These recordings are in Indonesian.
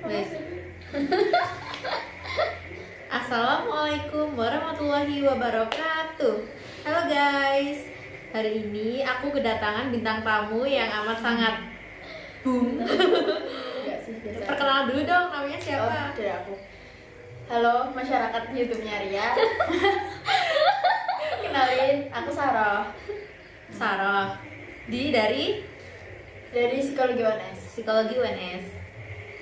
Wes. Assalamualaikum warahmatullahi wabarakatuh. Halo guys, hari ini aku kedatangan bintang tamu yang amat sangat boom. Perkenalan dulu dong, namanya siapa? Dari aku. Halo masyarakat YouTube-nya Ria. Kenalin, aku Sarah. Sarah. Dari Psikologi UNS. Psikologi UNS.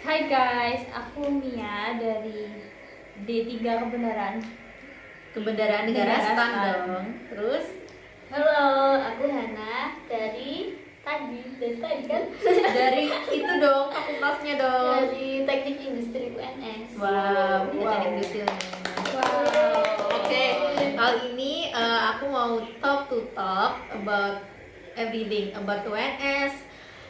Hai guys, aku Mia dari D3 Kebenaran. Kebendaraan negara Negara STAN STAN. dong. Terus Halo, aku Hana dari tadi kan? dari itu dong, fakultasnya dong. Dari Teknik Industri UNS. Wow, Wow. teknik industri. Wow. Oke, kali ini aku mau talk about everything about UNS,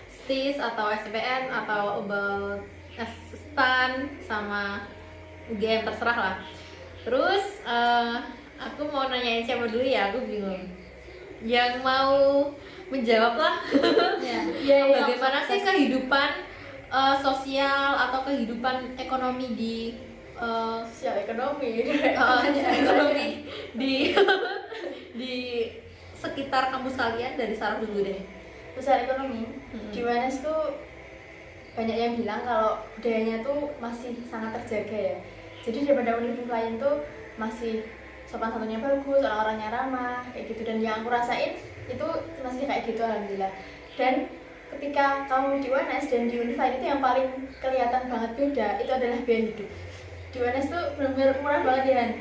STIS atau SPN atau about STAN sama UGM, terserah lah. Terus aku mau nanyain siapa dulu ya, aku bingung. Yang mau menjawab lah. Ya, Bagaimana sih kehidupan sosial atau kehidupan ekonomi di Sosial ekonomi. ekonomi di di sekitar kampus kalian? Dari Sarah dulu deh. Sosial ekonomi di UNS tuh banyak yang bilang kalau budayanya tuh masih sangat terjaga ya. Jadi daripada universitas lain tuh masih sopan santunnya bagus, orang-orangnya ramah kayak gitu, dan yang aku rasain itu masih kayak gitu alhamdulillah. Dan ketika kamu di UNS dan di Unifa itu yang paling kelihatan banget beda itu adalah biaya hidup. Di UNS tuh benar-benar murah banget ya Han.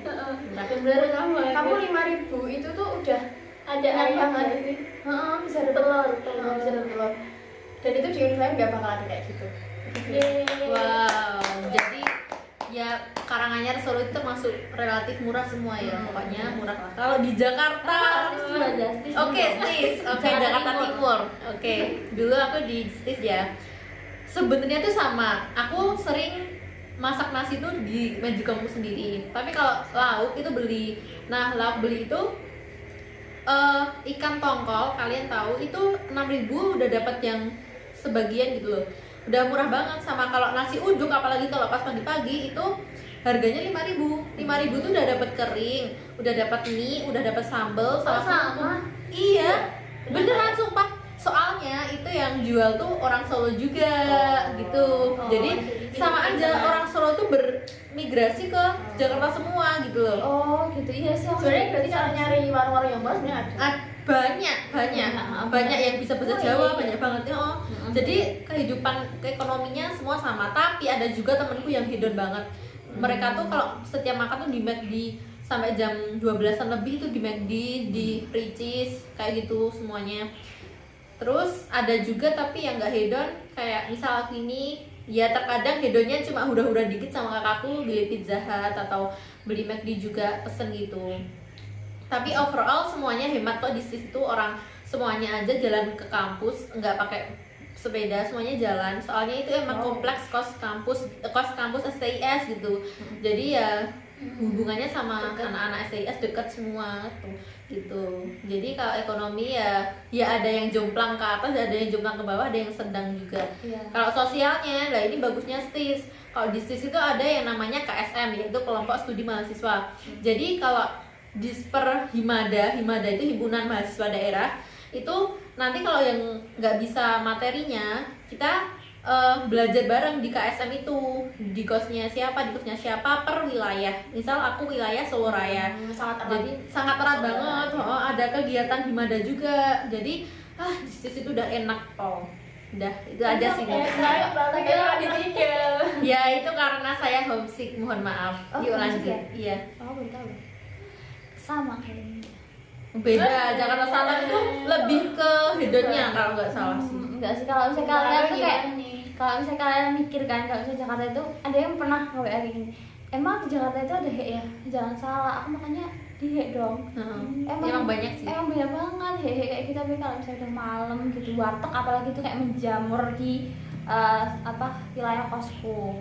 Benar-benar kamu 5.000 itu tuh udah ada enak ayam banget. nggak sih? Bisa ada telur, bisa ada telur. Dan itu di Unifa nggak bakal ada kayak gitu. Wow, jadi ya Karanganyar Solo itu termasuk relatif murah semua ya, pokoknya murah lah. Kalau di Jakarta, Stis juga ada, Stis oke juga. STIS, oke Jakarta Timur. Oke, dulu aku di STIS ya. Sebenarnya tuh sama, aku sering masak nasi tuh di Magicomku sendiri. Tapi kalau lauk itu beli. Nah, lauk beli itu ikan tongkol, kalian tahu itu 6.000 udah dapat yang sebagian gitu loh. Udah murah banget. Sama kalau nasi uduk, apalagi kalau pas pagi-pagi itu harganya 5.000. 5.000 tuh udah dapat kering, udah dapat mie, udah dapat sambel sama? Iya, beneran sumpah. Soalnya itu yang jual tuh orang Solo juga gitu. Jadi sama aja orang Solo tuh bermigrasi ke Jakarta semua gitu loh. Oh gitu, iya sih. Sebenarnya berarti cara nyari warung-warung yang murah sebenarnya ada. Banyak yang bisa bahasa Jawa, banyak banget ya. Jadi kehidupan keekonominya semua sama, tapi ada juga temenku yang hedon banget. Mereka tuh kalau setiap makan tuh di McD sampai jam 12-an lebih tuh di McD, di Ricis, kayak gitu semuanya. Terus ada juga tapi yang nggak hedon, kayak misal aku ini ya terkadang hedonnya cuma hura-hura dikit sama kakakku, beli Pizza Hut atau beli McD juga pesen gitu. Tapi overall semuanya hemat kok. Di situ orang semuanya aja jalan ke kampus, nggak pakai sepeda, semuanya jalan. Soalnya itu emang kompleks kos kampus STIS gitu. Jadi ya hubungannya sama anak-anak STIS dekat semua tuh gitu. Jadi kalau ekonomi ya ada yang jomplang ke atas, ada yang jomplang ke bawah, ada yang sedang juga. Iya. Kalau sosialnya, lah ini bagusnya STIS. Kalau di STIS itu ada yang namanya KSM, yaitu kelompok studi mahasiswa. Jadi kalau Disper Himada itu himpunan mahasiswa daerah, itu nanti kalau yang nggak bisa materinya, kita belajar bareng di KSM itu, di kosnya siapa per wilayah. Misal aku wilayah Solo Raya, Sangat erat. jadi sangat erat banget. Ada kegiatan Himada juga, jadi di situ udah enak. Udah itu aja sih. Ya itu karena saya homesick, mohon maaf. Oh, Yuk homesick lanjut. ya? Iya. Oh baru tahu. Sama kayaknya. Beda, Jakarta Selatan itu lebih ke hedonnya kalau nggak salah sih. Enggak sih, kalau misalnya kalian tuh kayak kalau misalnya kalian mikir kan, kalau misalnya Jakarta itu ada yang pernah nge-WA kayak gini, emang di Jakarta itu ada hek ya? Jangan salah, aku makanya di hek dong. Emang banyak sih. Emang banyak banget hek kayak kita. Tapi kalau misalnya udah malam gitu, warteg apalagi tuh kayak menjamur di wilayah kosku.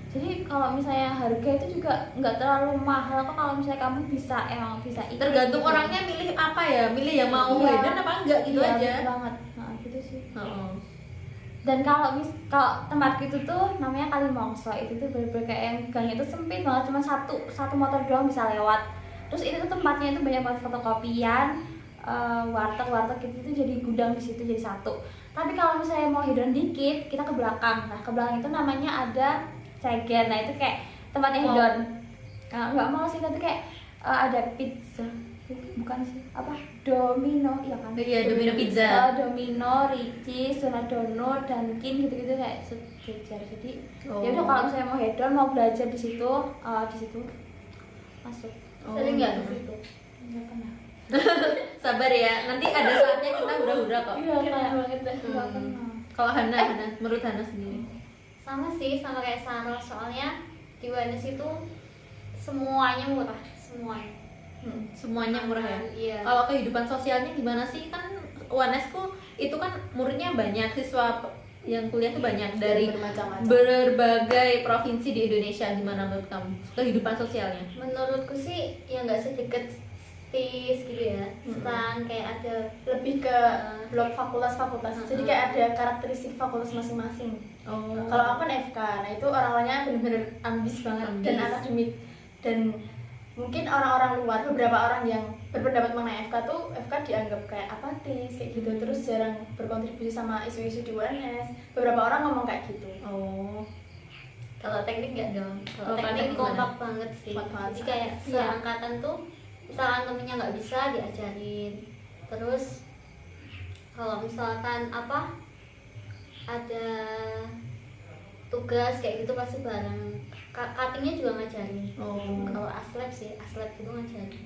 Jadi kalau misalnya harga itu juga nggak terlalu mahal kok, kalau misalnya kamu emang bisa ikut. Tergantung gitu. orangnya milih apa ya, milih yang mau Iya. hedon apa enggak gitu Iya, aja. betul banget. Nah gitu sih. Dan kalau tempat gitu tuh namanya Kalimongso, itu tuh bener-bener kayak yang gangnya itu sempit banget, cuma satu motor doang bisa lewat. Terus itu tuh tempatnya itu banyak banget fotokopian, warteg gitu, itu jadi gudang di situ jadi satu. Tapi kalau misalnya mau hedon dikit, kita ke belakang. Nah ke belakang itu namanya ada Cegen. Nah itu kayak tempatnya hedon. Nggak mau sih, tapi kayak ada pizza. Bukan sih, apa? Domino, iya kan? Iya, Domino Pizza. Domino, Ricis, Dono, Dunkin gitu-gitu kayak sejajar. Jadi ya udah kalau misalnya mau hedon, mau belajar di situ masuk. Sering nggak ke situ? Nggak pernah. Sabar ya, nanti ada saatnya kita hura-hura kok. Iya kayak banget dah. Nggak pernah. Kalau Hana, menurut Hana sendiri? Sama sih, sama kayak Sarah, soalnya di UNS itu semuanya murah, semuanya. Semuanya murah ya? Iya. Kalau kehidupan sosialnya gimana sih? Kan UNS ku itu kan muridnya banyak, siswa yang kuliah tuh banyak dari bermacam-macam. berbagai provinsi di Indonesia. Gimana menurut kamu kehidupan sosialnya? Menurutku sih ya nggak sedikit tis gitu ya, stan kayak ada Lebih ke blok fakultas-fakultas. Jadi kayak ada karakteristik fakultas masing-masing. Kalau aku kan FK, nah itu orang-orangnya benar-benar ambis banget dan Ambis. akademik. Dan mungkin orang-orang luar, beberapa orang yang berpendapat mengenai FK tuh FK dianggap kayak apatis kayak gitu, terus jarang berkontribusi sama isu-isu di UNS. Beberapa orang ngomong kayak gitu. kalau teknik nggak dong. Kalau Kalau teknik teknik gimana? kompak banget sih. Kompak banget. Jadi kayak Iya. seangkatan tuh misalkan temennya nggak bisa diajarin. Terus kalau misalkan apa ada tugas kayak gitu pasti bareng. Cuttingnya juga ngajarin. Kalau aslab sih, aslab itu ngajarin.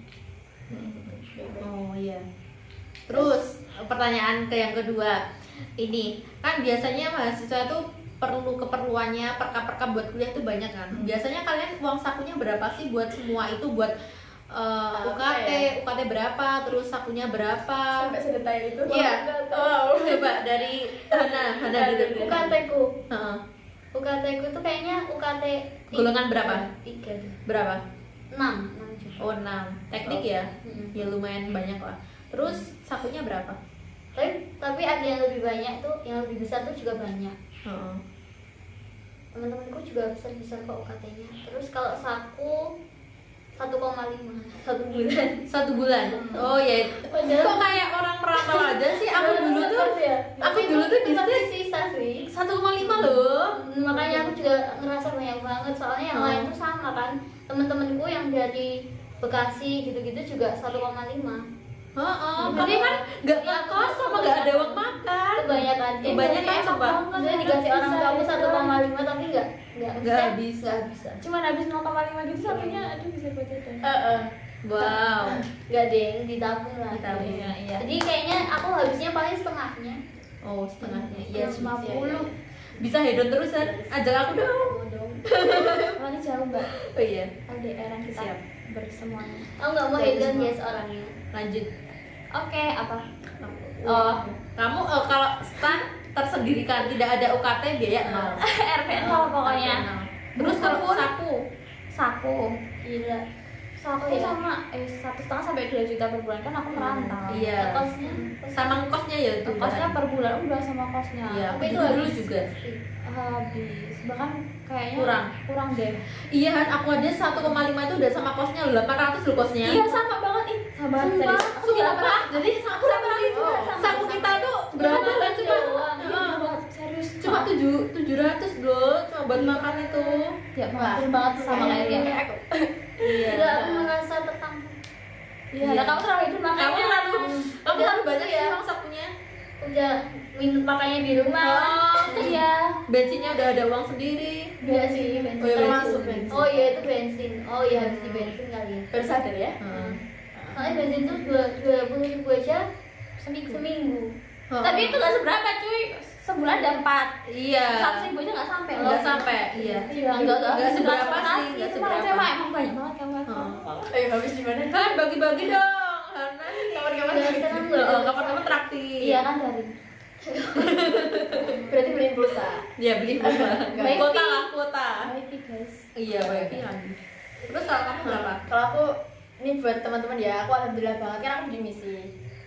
Oh iya. Terus pertanyaan yang kedua, ini kan biasanya mahasiswa itu perlu keperluannya perkap-perkap buat kuliah tuh banyak kan. Biasanya kalian uang sakunya berapa sih buat semua itu, buat UKT, UKT berapa, terus sakunya berapa? Sampai sedetail itu. Iya. Coba dari Hana dulu. UKT-ku, Heeh. UKT-ku tuh kayaknya UKT Golongan berapa? 3, Berapa? 6 juga. Oh 6. Teknik ya? Mm-mm. Ya lumayan banyak lah. Terus sakunya berapa? Tapi ada yang lebih banyak tuh, yang lebih besar tuh juga banyak. Heeh. Teman-temanku juga besar-besar kok UKT-nya. Terus kalau saku 1,5 1 bulan. 1 bulan. Oh ya. Kok kayak orang merantau aja sih? Aku dulu tuh di sini sisa sih. 1,5 loh. Makanya aku juga ngerasa banyak banget, soalnya yang lain tuh sama kan. Temen-temenku yang dari Bekasi gitu-gitu juga 1,5. Tapi kan nggak ngekos sama nggak ada uang makan. Kebanyakan Coba. Maksudnya dikasih orang kamu 1,5 tapi nggak habis. Cuman habis 0,5 gitu satunya aduh bisa buat jajan. Wow. nggak deh, ditabung lah. Ditabung, iya. Jadi kayaknya aku habisnya paling setengahnya. Oh setengahnya. Iya 150. Bisa hedon terus kan? Ajak aku dong. Mana jauh mbak? Oh iya. LDR yang kita Siap. bersemuanya. Aku nggak mau hedon ya orangnya. Lanjut. Oke, apa? Oh, kamu kalau stan tersendiri kan, tidak ada UKT biaya 0. RPN pokoknya. Terus kalau Saku. Gila. Saku Iya. sama 1,5 sampai 2 juta per bulan kan aku merantau. Iya. Kosnya Sama kosnya ya tuh. Kosnya per bulan udah sama kosnya. Iya, Tapi itu dulu habis. juga. Habis. Bahkan kayaknya kurang deh. Iya kan, aku aja 1,5 itu udah sama kosnya 800 loh kosnya. Iya sama banget ih. Sama Sumpah, serius. Aku juga sumpah. Jadi saku saku kita tuh berapa kan cuma serius. cuma 700 loh, cuma buat makan itu. Ya mampir banget sama kayak dia. Gila, aku merasa tertampung. Iya, nah kamu terlalu itu makanya. Kamu terlalu banyak Iya. sih emang sakunya. Udah minum pakainya di rumah. Iya. Bensinnya udah ada uang sendiri. Iya sih, bensin. Oh, iya, Termasuk bensin. bensin. Oh iya itu bensin. Oh iya harus di bensin kali ya. Baru sadar ya? Soalnya bensin tuh 20.000 aja Seminggu. Oh. Tapi itu nggak seberapa cuy. Sebulan ada 4. Iya. 100.000 aja nggak sampai loh. Nggak sampai, iya. Nggak seberapa sih, nggak seberapa. Cuma emang banyak banget kamu. Ayo habis di mana? Kan bagi-bagi dong. Karena Kapan-kapan Udah, sekarang udah. kapan-kapan traktir. Iya kan dari. Berarti beliin pulsa. Iya beli pulsa. Baik. Kuota lah, kuota. Wifi guys. Iya, wifi lagi. Terus kalau kamu berapa? Kalau aku ini buat teman-teman ya, aku alhamdulillah banget kan aku di misi.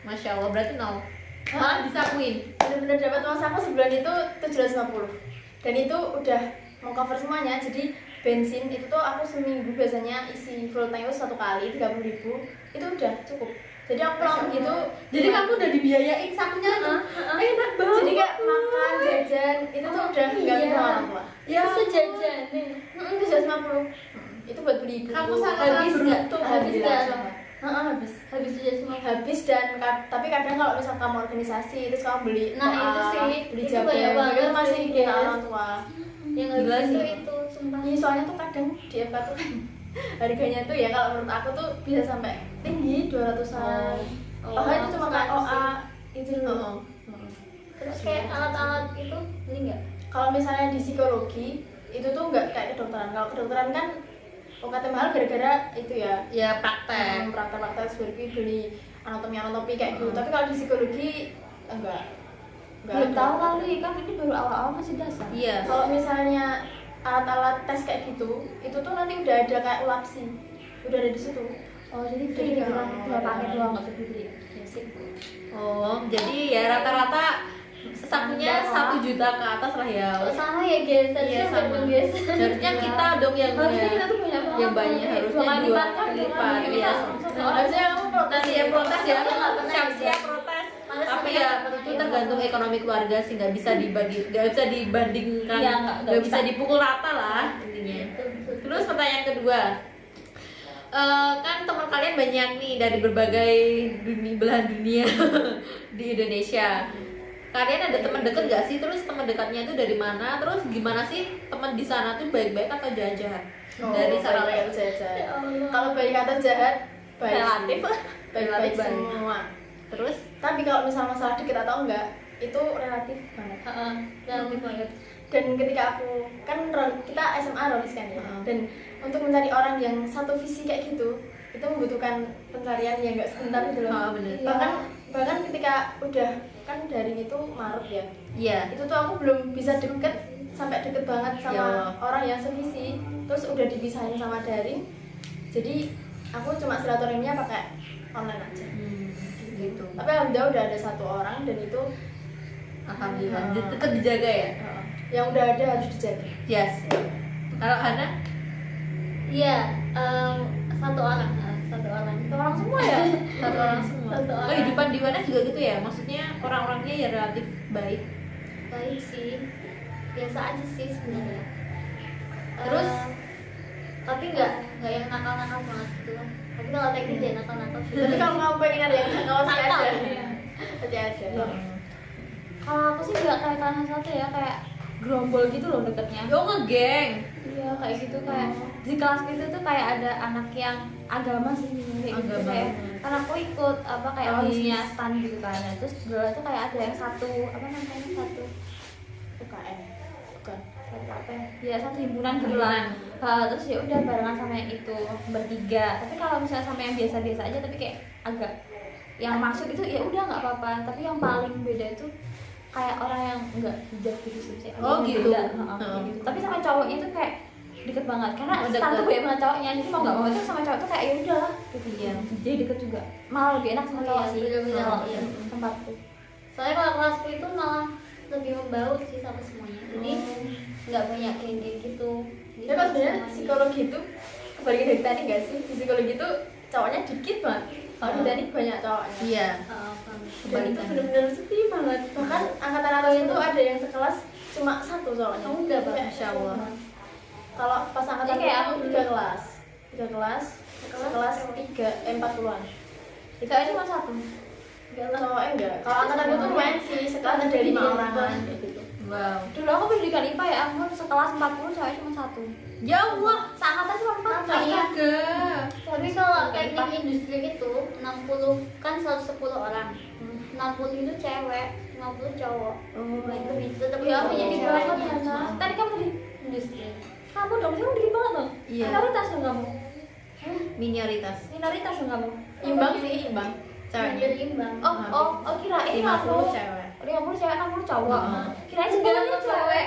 Masya Allah, berarti 0. malah disakuin. Bener-bener dapat uang saku sebulan itu 750, dan itu udah mau cover semuanya. Jadi bensin itu tuh aku seminggu biasanya isi full tank itu 1 kali 30.000, itu udah cukup. Jadi aku pulang begitu, Jadi kamu udah dibiayain sakunya tuh. Enak banget. jadi kayak makan, jajan itu tuh udah nggak iya. bisa orang tua. Ya Itu sejajan nih. 750 itu buat beli buku. Kamu sangat Habis nggak? beruntung. Habis nggak? Habis. Habis aja semua. Habis dan tapi kadang kalau misal kamu organisasi terus kamu beli Nah, toa, itu sih. beli Itu jaga banyak banget itu masih sih, kita guys. orang tua. Yang Gila habis sih. itu sumpah. Iya, soalnya tuh kadang di FK tuh kan harganya tuh ya kalau menurut aku tuh bisa sampai tinggi 200-an. Oh, itu cuma kayak OA itu loh. Terus kayak alat-alat itu beli nggak? Kalau misalnya di psikologi itu tuh nggak kayak kedokteran. Kalau kedokteran kan UKT mahal gara-gara itu ya. Ya praktek. Praktek-praktek seperti beli anatomi kayak gitu. Tapi kalau di psikologi enggak. Belum ada. tahu kali, kan ini baru awal-awal masih dasar. Iya. Kalau misalnya alat-alat tes kayak gitu, itu tuh nanti udah ada kayak ulapsi, udah ada di situ. Oh, jadi Jadi free gitu kan, nggak 2 paket ada. doang nggak usah dibeli. Ya sih. Oh, jadi ya rata-rata sakunya 1 juta ke atas lah ya. Oh, sama ya guys, Iya harusnya sama. dong guys. Harusnya kita dong yang Harusnya kita tuh banyak banget. yang banyak, harusnya 2 kali 2 lipat kan, kali 2 lipat. kali Iya. lipat. Harusnya kamu protes. Nanti ya protes ya, Iya, nggak pernah siap-siap bisa. protes. Males Tapi sama ya yang itu tergantung ekonomi keluarga sih, nggak bisa dibagi, nggak bisa dibandingkan, Iya, nggak bisa bisa. dipukul rata lah intinya. Terus pertanyaan kedua, kan teman kalian banyak nih dari berbagai belahan dunia di Indonesia. Kalian ada teman deket gak sih? Terus teman dekatnya itu dari mana? Terus gimana sih teman di sana tuh baik-baik atau jahat-jahat? Dari sana baik atau jahat. Ya Allah. Kalau baik atau jahat, baik. Relatif. Baik-baik Relatif baik. semua. Terus Tapi kalau misal masalah deket atau enggak, itu relatif banget. Relatif banget. Dan ketika aku kan kita SMA rolis kan ya, Heeh. dan untuk mencari orang yang satu visi kayak gitu itu membutuhkan pencarian yang enggak sebentar gitu loh. bener. bahkan ketika udah kan daring itu Maret ya, Iya. itu tuh aku belum bisa deket sampai deket banget Ya sama Allah. orang yang sevisi, terus udah dipisahin sama daring, jadi aku cuma silaturahminya pakai online aja. Gitu. Tapi alhamdulillah udah ada 1 orang dan itu Alhamdulillah. Tetap dijaga ya. yang udah ada harus dijaga. Yes. Kalau Hana? Iya, 1 orang. 1 orang. 1 orang semua ya. Satu orang semua. Satu orang. Kehidupan di mana juga gitu ya? Maksudnya orang-orangnya ya relatif baik. Baik sih, biasa aja sih sebenarnya. Terus? Tapi nggak yang nakal-nakal banget gitu lah. Tapi kalau teknik dia nakal-nakal sih. Tapi kalau kamu pengen ada yang nakal pasti Nakal, ada. iya. Pasti ada. Kalau aku sih nggak kayak kalian satu ya, kayak gerombol gitu loh deketnya. Yo ngegeng. Iya kayak gitu, kayak di kelas gitu tuh kayak ada anak yang agama sih kayak gitu, Agama. kayak karena aku ikut apa kayak Oh, audisinya stand gitu kan. Nah, terus dulu tuh kayak ada yang satu apa namanya satu UKM. Bukan. satu apa ya satu himpunan gitu lah. Terus ya udah barengan sama yang itu bertiga. Tapi kalau misalnya sama yang biasa-biasa aja tapi kayak agak yang masuk itu ya udah nggak apa-apa. Tapi yang paling beda itu kayak orang yang enggak hijab gitu sih. Oh, Yang gitu. beda, kayak gitu. Tapi sama cowoknya itu kayak deket banget karena Oh, stand deket. tuh banyak banget cowoknya, jadi mau nggak mau itu sama cowok tuh kayak ya udah gitu. Iya. Jadi deket juga, malah lebih enak sama Oh, cowok iya, sih bener-bener, kalau iya. tempatku. Soalnya kalau kelasku itu malah lebih membaur sih sama semuanya. Jadi nggak banyak geng-geng gitu. Jadi Ya kan sebenarnya semuanya- psikologi itu kebalikan dari teknik nggak sih? Di psikologi itu cowoknya dikit banget. Kalau di teknik banyak cowoknya. Iya. Paham. Dan itu benar-benar sepi banget. Bahkan angkatan atas itu ada yang sekelas cuma 1 cowoknya. Kamu udah, Pak? Kayak Masya Allah. Kalau pas angkatan Jadi kayak aku aku 3 kelas. 3 kelas, sekelas 40-an. Cowoknya cuma satu. Cowoknya enggak. Kalau angkatan itu lumayan sih, sekelas ada 5 orang kayak gitu. Wow. Dulu aku pendidikan IPA ya, aku sekelas 40 cowoknya cuma satu. Ya Allah. Seangkatan cuma 4. Apa ya? Astaga. Tapi kalau Kayak teknik industri itu 60 kan 110 orang. 60 itu cewek, 50 cowok. Itu bisa tapi Ya, aku aku jadi ceweknya. banget ya, Nah. Tadi kamu tadi Industri. kamu dong, kamu dikit banget dong. Iya. Minoritas dong kamu. Minoritas. Minoritas dong kamu. Imbang sih, imbang. Jadi Ceweknya. imbang. Oh kirain 50 50 cewek. 50 cewek 60 cowok. Heeh. Kirain sebenarnya cewek.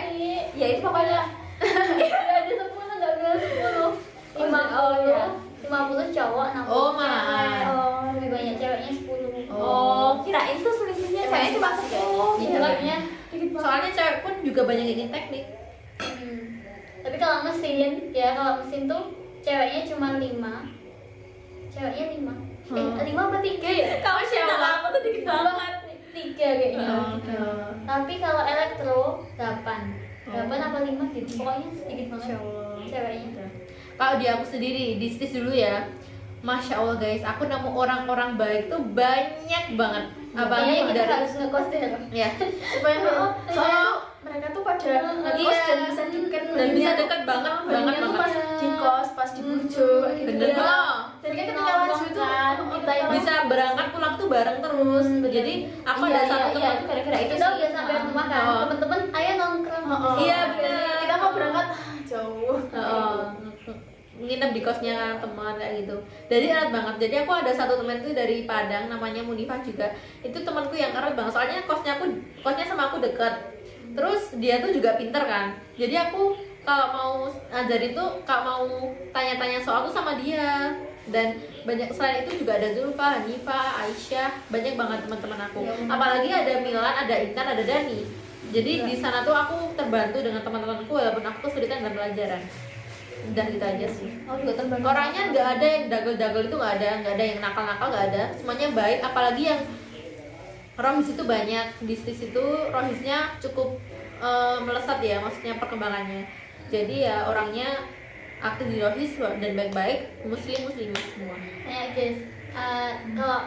Ya itu pokoknya. Ada 10 enggak bilang 10. 50. iya. 50 cowok, 60 Oh, cewek. malah. Oh, Lebih banyak ceweknya 10. Oh, kirain tuh selisihnya cewek banyak yang ingin teknik. Tapi kalau mesin tuh ceweknya cuma 5. Ceweknya 5. 5 apa 3 ya? Kamu siapa? Aku tuh dikit banget. 3 kayaknya. Oh. Tapi kalau elektro 8. 8 apa 5 gitu. Pokoknya sedikit banget ceweknya. Kalau di aku sendiri, di STIS dulu ya, Masya Allah guys, aku nemu orang-orang baik tuh banyak banget. Apalagi Kayaknya kita dari harus ngekos deh. ya, supaya soalnya tuh mereka tuh pada ngekos iya. dan bisa deket Dan bisa deket banget, banget tuh pas di kos, pas di burjo gitu. bener Ya. loh. Jadi kan ketika lanjut tuh kita yang Bisa berangkat pulang tuh bareng terus. Jadi aku ada satu itu teman. gara-gara itu Kita sih. udah sampai rumah kan, Oh. temen-temen ayo nongkrong. Iya bener. kita mau berangkat jauh. Nginep di kosnya teman kayak gitu. Jadi erat banget. Jadi aku ada satu teman itu dari Padang, namanya Munifah juga. Itu temanku yang erat banget. Soalnya kosnya sama aku deket. Terus dia tuh juga pinter kan. Jadi aku kalau mau ngajarin tuh, kalau mau tanya-tanya soal tuh sama dia. Dan banyak selain itu juga ada Zulfa, Hanifa, Aisyah, banyak banget teman-teman aku. Apalagi ada Milan, ada Intan, ada Dani. Jadi di sana tuh aku terbantu dengan teman-temanku walaupun aku kesulitan dalam pelajaran. Udah gitu aja sih. Oh, juga terbantu. Orangnya nggak ada yang dagel-dagel itu, nggak ada yang nakal-nakal, nggak ada. Semuanya baik, apalagi yang rohis itu banyak. Di STIS itu rohisnya cukup melesat ya, maksudnya perkembangannya. Jadi ya orangnya aktif di rohis dan baik-baik, muslimah semua. Guys, kalau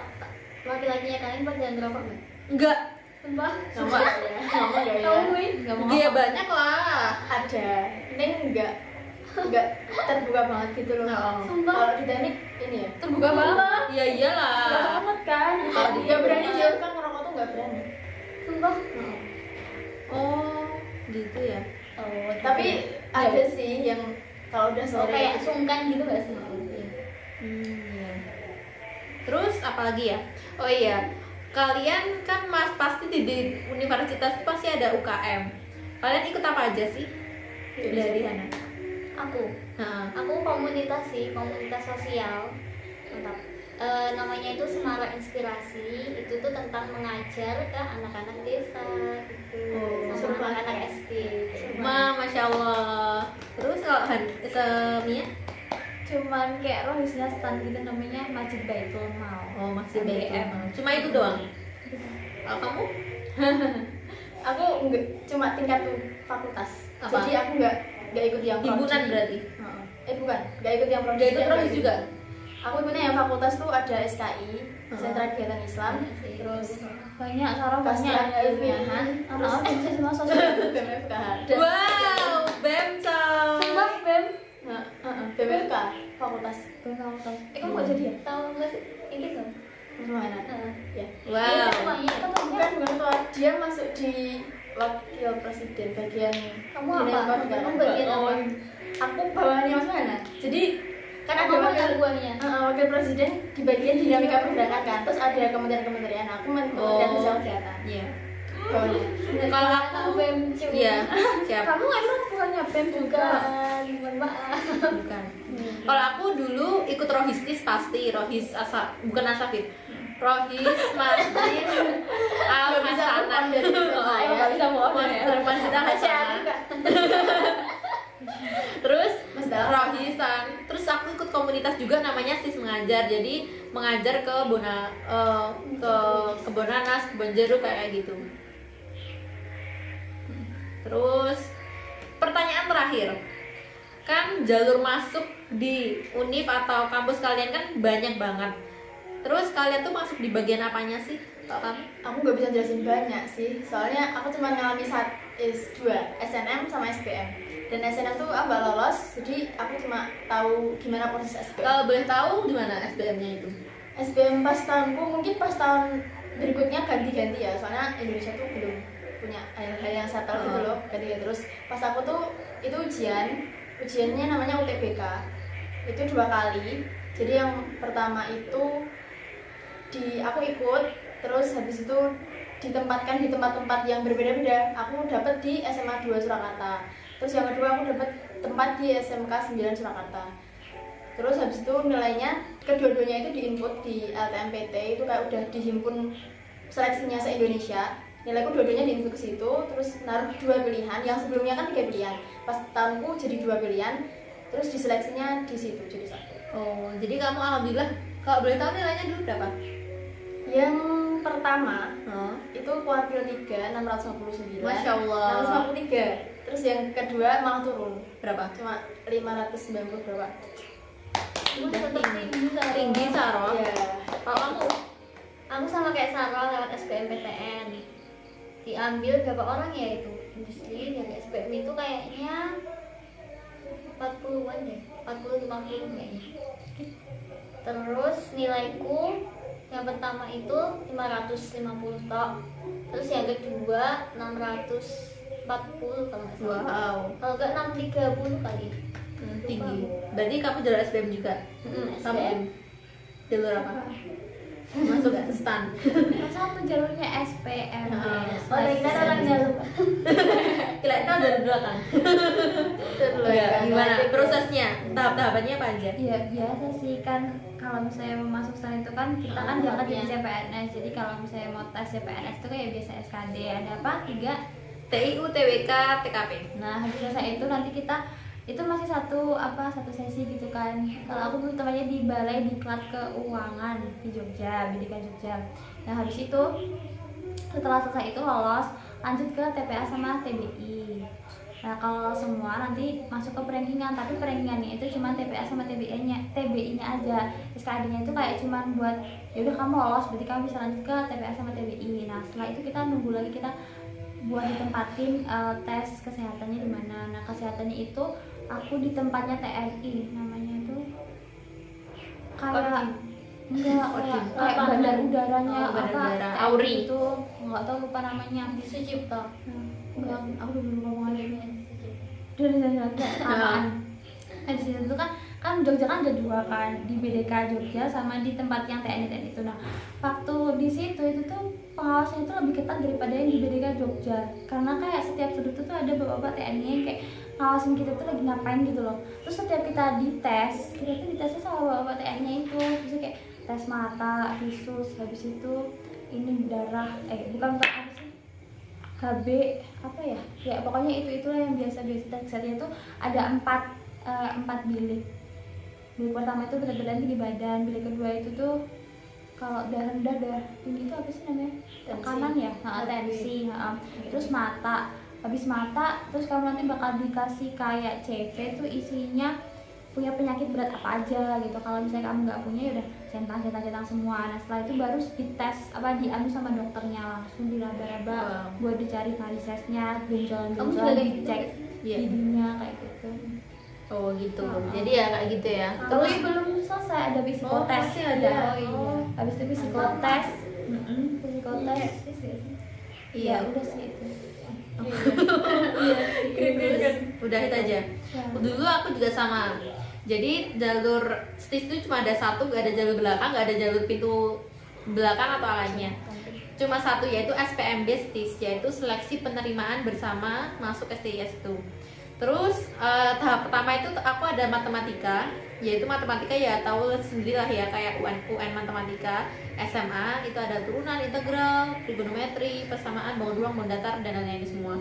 laki-lakinya kalian pada ngerokok nggak? Enggak, Sumpah? Sama ya. Kamu Win? Enggak mau. dia banyak lah. Ada. Neng enggak terbuka banget gitu loh. Sumpah? Kalau di teknik ini ya. Terbuka banget. Ya iyalah. banget kan. Kalau di- Enggak berani dia kan ngerokok tuh enggak berani. Sumpah? Oh, gitu ya. Oh, Tapi ada sih yang kalau udah sore kayak sungkan gitu gak sih? Iya. Terus apalagi ya? Oh iya, kalian kan pasti di universitas pasti ada UKM. Kalian ikut apa aja sih dari Hana? Aku komunitas sosial. Mantap. Namanya itu Senara Inspirasi. Itu tuh tentang mengajar ke anak-anak desa gitu. Oh, sama anak-anak SD. Masya Allah. Terus kalau Mia? Cuman kayak rohisnya stand gitu namanya Masjid Baitul Mal. Oh, masih baik. MBM. Cuma itu doang. Kalau kamu? aku enggak cuma tingkat tuh fakultas. Apa? Jadi aku enggak ikut yang Himpunan prodi. berarti. Bukan, enggak ikut yang prodi. Dia ikut rohis juga. Aku ikutnya yang fakultas tuh ada SKI, Sentra Kegiatan Islam, terus Banyak, Sarah banyak. Kastran Ilmiahan, terus Terus sama sosial. BMFK. Wow, BEMCOM. Sumpah, Bem. BMFK fakultas. Kamu tahu. Kamu mau jadi ya? Tahu nggak sih? Ini kan? Gimana? Ya. Wow. Bukan ketua, dia masuk di wakil presiden bagian Kamu apa? Dinamika Kamu bagian Perdagangan. apa? Aku bawahannya Mas Mana. Jadi kan ada Kamu wakil jagoannya? wakil presiden di bagian dinamika perdagangan kan. Terus ada kementerian-kementerian. Aku Kementerian Sosial Kesehatan. Iya. Bawahannya. Kalau aku, Bem cuma. iya, siap. Kamu emang bukannya BEM juga? Bukan, maaf. Bukan. Kalau aku dulu ikut rohistis pasti, rohis bukan asafit. Rohis Masjid Al Nggak bisa move on Hasanah. dari SMA ya. Nggak bisa move on ya. Masjid Al Hasanah. Terus Mas Dal. rohisan. Terus aku ikut komunitas juga namanya STIS Mengajar. Jadi mengajar ke kebun nanas, kebun jeruk kayak gitu. Terus pertanyaan terakhir. Kan jalur masuk di univ atau kampus kalian kan banyak banget. Terus kalian tuh masuk di bagian apanya sih? Kalau kamu? Aku nggak bisa jelasin banyak sih, soalnya aku cuma ngalami dua SNM sama SBM. Dan SNM tuh aku nggak lolos, jadi aku cuma tahu gimana proses SBM. Kalau boleh tahu di mana SBM-nya itu? SBM pas tahunku mungkin pas tahun berikutnya ganti-ganti ya, soalnya Indonesia tuh belum punya hal yang settle gitu loh, ganti-ganti terus. Pas aku tuh itu ujiannya namanya UTBK, itu 2 kali. Jadi yang pertama itu aku ikut, terus habis itu ditempatkan di tempat-tempat yang berbeda-beda. Aku dapat di SMA 2 Surakarta. Terus yang kedua aku dapat tempat di SMK 9 Surakarta. Terus habis itu nilainya kedua-duanya itu diinput di LTMPT, itu kayak udah dihimpun seleksinya se-Indonesia. nilaiku dua-duanya di input ke situ, terus naruh 2 pilihan, yang sebelumnya kan 3 pilihan, pas tahunku jadi 2 pilihan, terus diseleksinya di situ jadi 1. Oh, jadi kamu alhamdulillah, kalau boleh tahu nilainya dulu berapa? Yang pertama Oh. itu kuartil 3 659, Masya Allah. 653, terus yang kedua malah turun, Berapa? cuma 590 berapa. Udah tetap tinggi Saro. Tinggi Saro. Iya. Kalau kamu? Aku sama kayak Saro lewat SBMPTN. Diambil berapa orang ya itu? Industri dari SBM itu kayaknya 40-an deh, 40-50 kayaknya. Terus nilaiku yang pertama itu 550 tok. Terus yang kedua 640 kalau nggak salah. Wow. Kalau nggak 630 kali. Tinggi. Berarti kamu jalur SBM juga? Kamu SBM. jalur apa? Masuk stan. Satu jalurnya SPM. Oh, kita orang dalam. Kira itu dari belakang. Ya, gimana prosesnya? Tahap-tahapannya apa aja? Ya biasa sih kan, kalau misalnya mau masuk STAN itu kan kita kan diangkat jadi CPNS. Jadi kalau misalnya mau tes CPNS itu kayak biasa SKD, ada apa? 3. TIU, TWK, TKP. Nah habis selesai itu nanti kita itu masih satu sesi gitu kan. Kalau aku dulu tempatnya di Balai Diklat Keuangan di Jogja, BDK Jogja. Nah habis itu setelah selesai itu lolos lanjut ke TPA sama TBI. Nah kalau semua nanti masuk ke perankingan, tapi perankingannya itu cuma TPA sama TBI-nya aja. SKD-nya itu kayak cuma buat ya udah kamu lolos berarti kamu bisa lanjut ke TPA sama TBI. Nah setelah itu kita nunggu lagi kita buat ditempatin tes kesehatannya di mana. Nah kesehatannya itu aku di tempatnya TNI, namanya itu kayak kayak bandar udaranya Oh, bandar udara. Auri. itu nggak tahu, lupa namanya. Di Sucipto. Enggak, aku belum ngomongnya udah kesamaan. Nah di situ tuh kan Jogja kan ada 2 kan, di BDK Jogja sama di tempat yang TNI itu. Nah waktu di situ itu tuh pengawasnya itu lebih ketat daripada yang di BDK Jogja, karena kayak setiap sudut tuh ada bapak-bapak TNI yang kayak ngawasin kita tuh lagi ngapain gitu loh. Terus setiap kita dites, kita tuh ditesnya sama bapak-bapak TNI itu, bisa kayak tes mata, visus, habis itu ini darah, bukan apa sih, HB apa ya? Ya pokoknya itulah yang biasa-biasa tes kesehatannya itu ada 4 bilik. Bilik pertama itu berat badan, tinggi badan. Bilik kedua itu tuh kalau darah rendah, darah tinggi itu apa sih namanya? Tekanan ya, tensi. Terus mata, habis mata, terus kamu nanti bakal dikasih kayak CV tuh isinya punya penyakit berat apa aja gitu. Kalau misalnya kamu nggak punya ya udah centang semua. Nah setelah itu baru dites dianu sama dokternya, langsung diraba-raba buat dicari varisesnya, benjolan-benjolan, dicek giginya kayak gitu. Oh gitu. Jadi ya kayak gitu ya. Terus belum selesai, ada psikotes. masih ada. Habis itu psikotes. Psikotes. Iya, udah sih itu. Udah itu aja. Dulu aku juga sama. Jadi jalur STIS itu cuma ada satu, gak ada jalur belakang, gak ada jalur pintu belakang atau lainnya. Cuma satu, yaitu SPMB STIS, yaitu seleksi penerimaan bersama masuk STIS itu. Terus tahap pertama itu aku ada matematika, yaitu matematika ya tahu sendiri lah ya, kayak UN matematika, SMA itu ada turunan, integral, trigonometri, persamaan, bangun ruang, bangun datar, dan lain-lain semua.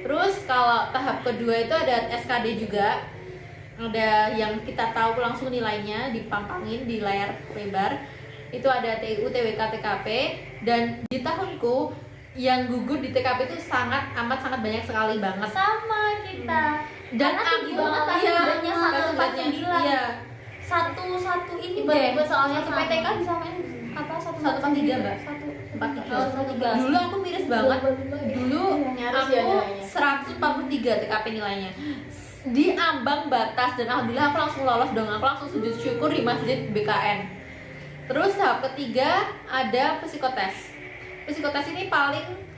Terus kalau tahap kedua itu ada SKD juga, ada yang kita tahu langsung nilainya dipampangin di layar lebar. Itu ada TIU, TWK, TKP, dan di tahunku yang gugur di TKP itu sangat banyak sekali banget. Sama kita. Dan karena tinggi aku banget tadi beratnya 149. Iya. Satu ini Tiba-tiba deh. soalnya Satu sama. PTK disamain apa 143, Mbak. 143. Dulu aku miris banget. Dulu Nyaris aku ya nilainya. 143 TKP nilainya. Di ambang batas, dan alhamdulillah aku langsung lolos dong. Aku langsung sujud syukur di masjid BKN. Terus tahap ketiga ada psikotes. Psikotes ini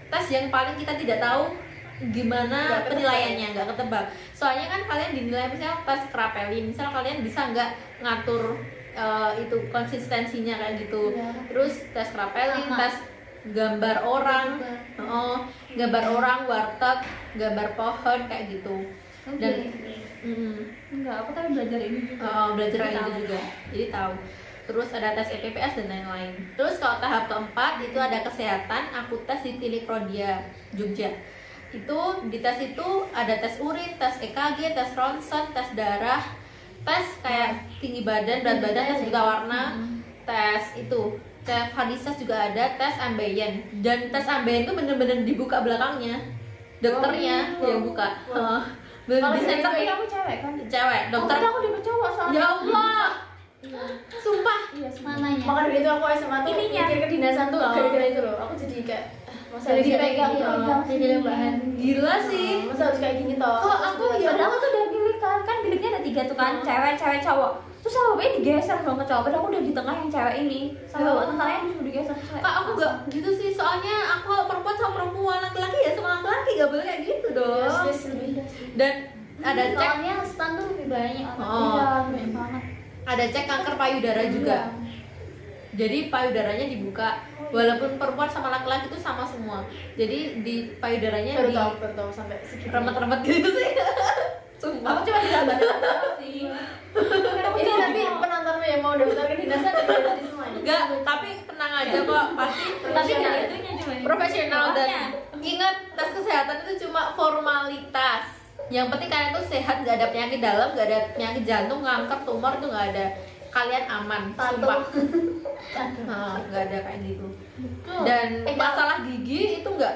tes yang paling kita tidak tahu gimana penilaiannya, nggak ketebak. Soalnya kan kalian dinilai misalnya tes kerapelin, misal kalian bisa nggak ngatur itu konsistensinya kayak gitu. Terus tes kerapelin, tes gambar orang, gambar orang, warteg, gambar pohon kayak gitu. Dan Enggak, aku tapi belajar ini juga. belajar kayak gitu juga, jadi tahu. terus ada tes EPPS dan lain-lain. Terus kalau tahap keempat itu ada kesehatan, aku tes di Tilik Prodia Jogja. Itu di tes itu ada tes urin, tes EKG, tes ronsen, tes darah, tes kayak tinggi badan, berat badan, tes buta warna, tes itu tes hadisas juga ada, tes ambeien. Dan tes ambeien itu bener-bener dibuka belakangnya, dokternya yang buka. Kalau Di di center tapi kamu cewek kan? cewek, dokter. Aku dapet cowok soalnya. Ya Allah, sumpah. Iya, sebenarnya. Mananya? Makanya dari itu aku SMA tuh Ininya. mikir kedinasan tuh Oh. gara-gara itu loh. Aku jadi kayak masa Jadi harus kayak dipegang, gini toh? dipegang. Jadi bahan. Gila sih. Masa harus kayak gini toh? Kok aku ya Padahal aku tuh udah pilih kan biliknya ada 3 tuh kan, cewek cowok. Terus sama bapaknya digeser dong ke cowok, padahal aku udah di tengah yang cewek ini. Sama bapak tentaranya disuruh digeser. Terus kayak, Kak, aku gak gitu sih, soalnya aku kalau perempuan sama perempuan, laki-laki ya sama laki-laki, gak boleh kayak gitu dong. Yes, lebih. Dan ada cek, Soalnya stan tuh lebih banyak orang. Oh. iya, banyak banget. ada cek kanker payudara juga. Jadi payudaranya dibuka, walaupun perempuan sama laki-laki itu sama semua. Jadi di payudaranya Baru di tahu sampai segitu. remet-remet gitu sih. Aku Sumpah. cuma digambar sih. Ini tapi penontonmu yang mau daftar kedinasan dari tadi semuanya. Enggak, tapi tenang aja kok, pasti Tapi nggak itunya cuma profesional dan bawahnya. ingat tes kesehatan itu cuma formalitas. Yang penting kalian tuh sehat, gak ada penyakit dalam, gak ada penyakit jantung, kanker, tumor itu gak ada. Kalian aman, sumpah. Nah, gak ada kayak gitu. Dan masalah gigi itu nggak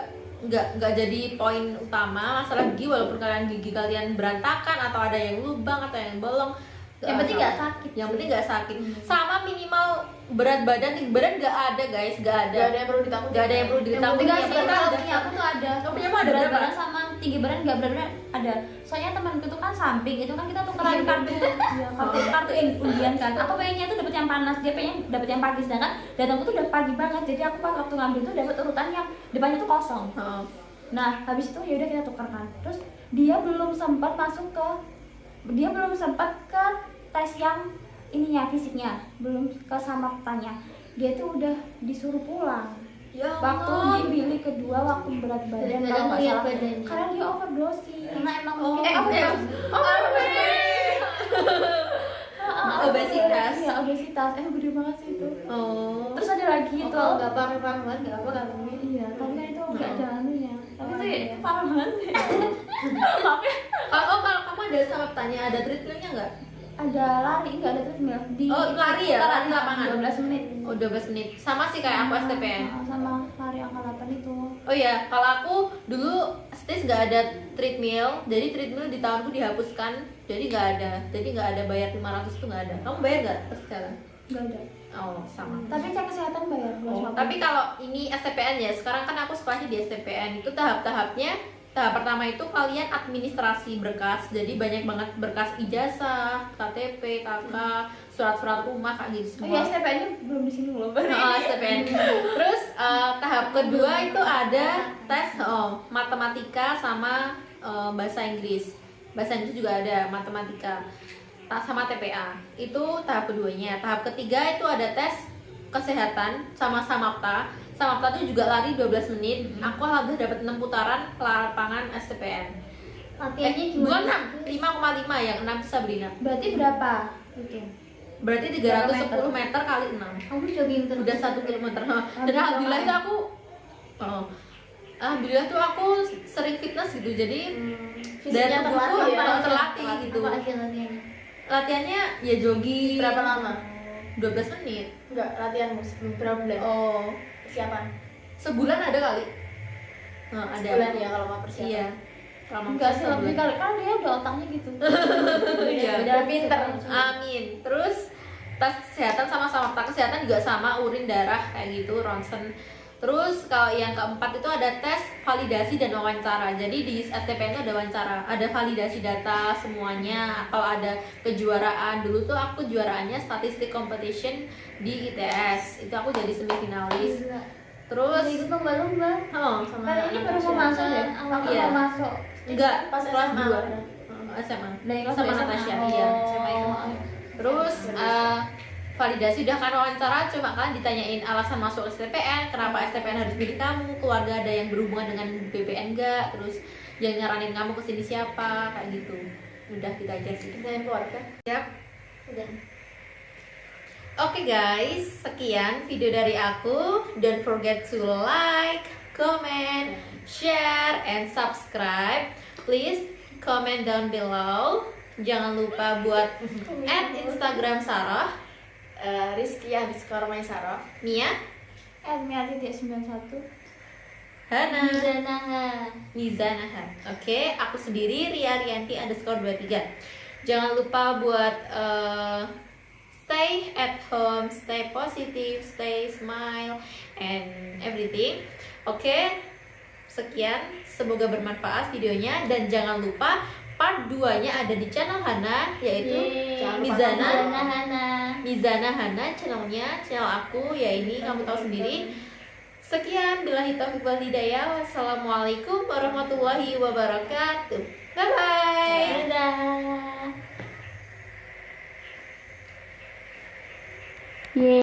jadi poin utama. Masalah gigi walaupun kalian gigi kalian berantakan atau ada yang lubang atau yang bolong, Yang penting nggak sakit. yang penting nggak sakit. Sama minimal berat badan, tinggi badan nggak ada guys, nggak ada. Gak ada yang perlu ditakutin. Nggak ada yang perlu ditakutin. Enggak Yang sih, penting kalau ada. punya aku tuh ada. Kamu punya apa? Ada Berat berapa? badan sama tinggi badan nggak berat badan ada. Soalnya temanku tuh kan samping itu kan kita tukeran kartu, ya, kartu undian kan. Aku pengennya tuh dapet yang panas, dia pengen dapet yang pagi, sedangkan datangku tuh udah pagi banget. Jadi aku pas waktu ngambil tuh dapet urutan yang depannya tuh kosong. Oh. Nah habis itu ya udah kita tukerkan. Terus dia belum sempat ke tes yang ininya fisiknya, belum ke samaptanya. Dia tuh udah disuruh pulang. Ya Waktu Allah. di bilik kedua waktu berat badan Berat kalau nggak badan, salah. badannya. Karena dia overdosis. Karena emang Oh, Ah, obesitas. Iya, obesitas. Gede banget sih itu. Oh. Terus ada lagi itu. kalau nggak paru-paru banget nggak apa kan? Iya, tapi kan itu nggak ada anunya. Tapi itu iya. itu parah banget sih. Maaf ya. Kalau kamu ada sama tanya ada treatmentnya nggak? Ada lari, nggak ada treadmill. Oh, lari ya? Lari Lari lapangan? 12 menit. Oh 12 menit. Sama sih kayak aku STPN. Sama lari angka 8 itu. Oh iya, kalau aku dulu stage nggak ada treadmill, jadi treadmill di tahunku dihapuskan, jadi nggak ada, bayar 500 itu nggak ada. Kamu bayar nggak pas jalan? Nggak ada. Oh sama. Tapi cek kesehatan bayar 250. Tapi kalau ini STPN ya, sekarang kan aku sekolahnya di STPN, itu tahap-tahapnya. Tahap pertama itu kalian administrasi berkas, jadi banyak banget berkas ijazah, KTP, KK, surat-surat rumah kayak gitu Oh iya, semua. STPN-nya belum di sini loh. Oh, STPN. Terus tahap kedua itu ada tes matematika sama bahasa Inggris. Bahasa Inggris juga ada, matematika sama TPA. Itu tahap keduanya. Tahap ketiga itu ada tes kesehatan sama Samapta. Samapta itu juga lari 12 menit. Aku alhamdulillah dapat 6 putaran ke lapangan STPN. Latihannya Bukan gimana? 5,5 yang 6 Sabrina. Berarti berapa? Itu. Berarti 310 meter kali 6. Aku jogging terus. Udah 1 kilometer. Dan Habis alhamdulillah apa itu ya? aku alhamdulillah tuh aku sering fitness gitu. Jadi Fisiknya tubuhku terlatih ya. terlatih gitu. Apa aja latihannya? Latihannya ya jogging. Berapa lama? 12 menit. Enggak, latihanmu berapa bulan? Oh, Persiapan. sebulan ada kali. Nah, ada. Sebulan ya kalau mau persiapan. Iya. Selama Enggak sih, sebulan. lebih kali kan dia ada otaknya gitu. Iya. Udah pinter. Amin. Terus tes kesehatan sama tes kesehatan juga sama, urin, darah kayak gitu, ronsen. Terus kalau yang keempat itu ada tes validasi dan wawancara. Jadi di STPN itu ada wawancara, ada validasi data semuanya. Kalau ada kejuaraan, dulu tuh aku juaraannya statistik competition di ITS. Itu aku jadi semifinalis. Terus ikut lomba-lomba. Sama Kan ini baru mau masuk ya? Aku Iya. mau masuk. enggak Pas kelas SMA. 2 SMA. Dari kelas Sama SMA. Natasha, Oh. iya. SMA itu. Terus validasi udah kan wawancara, cuma kan ditanyain alasan masuk STPN, kenapa STPN harus pilih kamu, keluarga ada yang berhubungan dengan BPN enggak, terus yang nyaranin kamu kesini siapa, kayak gitu. Udah kita aja sih. Saya keluarga. Siap. Udah. Oke guys, sekian video dari aku. Don't forget to like, comment, share, and subscribe. Please comment down below. Jangan lupa buat add Instagram Sarah, Rizky_Maisaro. Mia, Mia.91. Hana, Mizanaha. Mizanaha. Oke, aku sendiri Ria Rianti _23. Jangan lupa buat stay at home, stay positive, stay smile, and everything. Oke, sekian. Semoga bermanfaat videonya. Dan jangan lupa part 2-nya ada di channel Hana, yaitu Jangan lupa Mizana. Mizanahana. Mizana Hana channelnya, channel aku ya ini kamu tahu sendiri. Sekian, billahi taufiq wal hidayah. Wassalamualaikum warahmatullahi wabarakatuh. Bye bye. Dadah. Yeay.